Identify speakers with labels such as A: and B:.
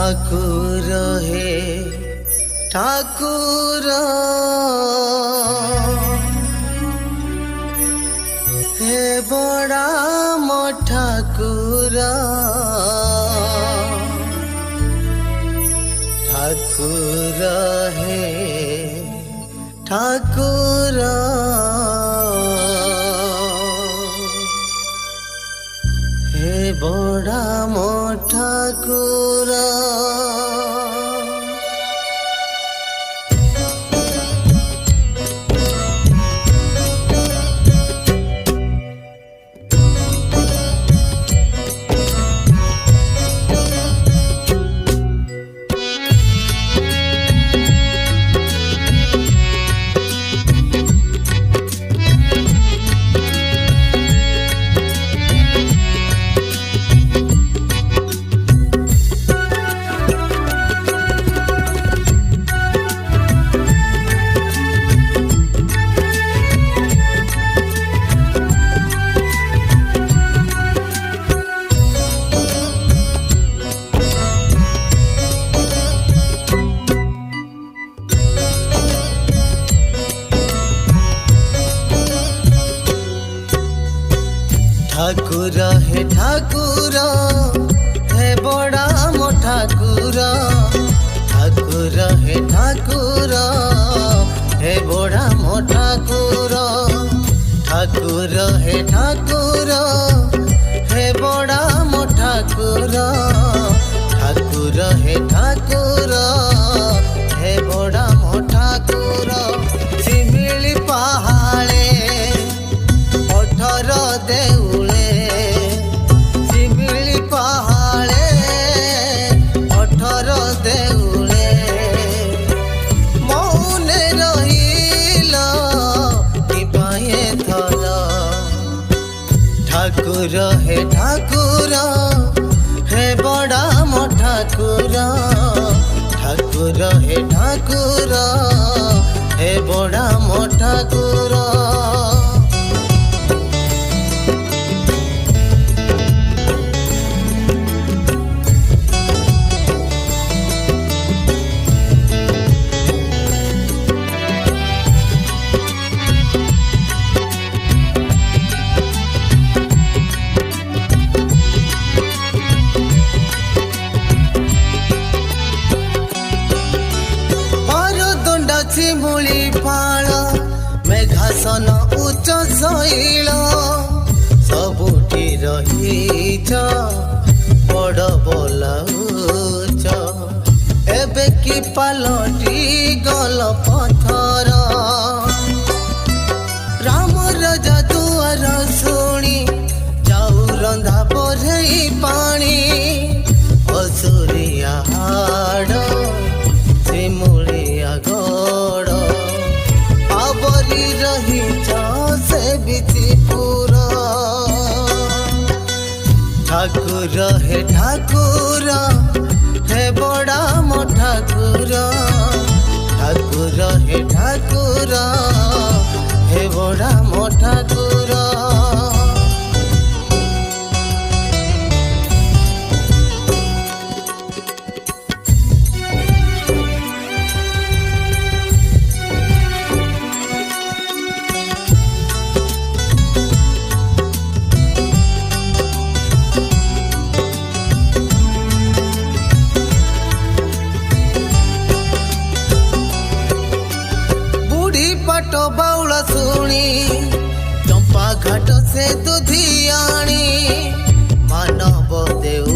A: ठाकुर हे ठाकुर हे बड़ा मो ठाकुर ठाकुर हे ठाकुर हे बड़ा मो ठाकुर। ठाकुर हे ठाकुर हे बड़ा मो ठाकुर ठाकुर हे ठाकुर हे बड़ा मो ठाकुर ठाकुर हे ठाकुर हे बड़ा मो ठाकुर ठाकुर हे ठाकुर हे बड़ा मो ठाकुर। सिमिली पहाड़े 18 देउले सिमिली पहाड़े 18 देउले मौने रहिल निपाए थल। ठाकुर हे ठाकुर हे बड़ा मो ठाकुर ठाकुर हे ठाकुर हे बड़ा मो ठाकुर। शिमुली पाल मेघासन उच्च शैल सबुठी रहीच बड़ बोलाउच एबे कि पालटी गल पथर। राम राजा दुआर शुणी जाऊ रंधा बरई पानी असुरिया हाड़ शिमुलिया गड़ आवरी रही से बिचिपुर। ठाकुर हे ठाकुर हे बड़ा मो ठाकुर ठाकुर हे ठाकुर हे बड़ा मो ठाकुर। पट बाउल शुणी चंपा घाट से दुधियाणी मानव देव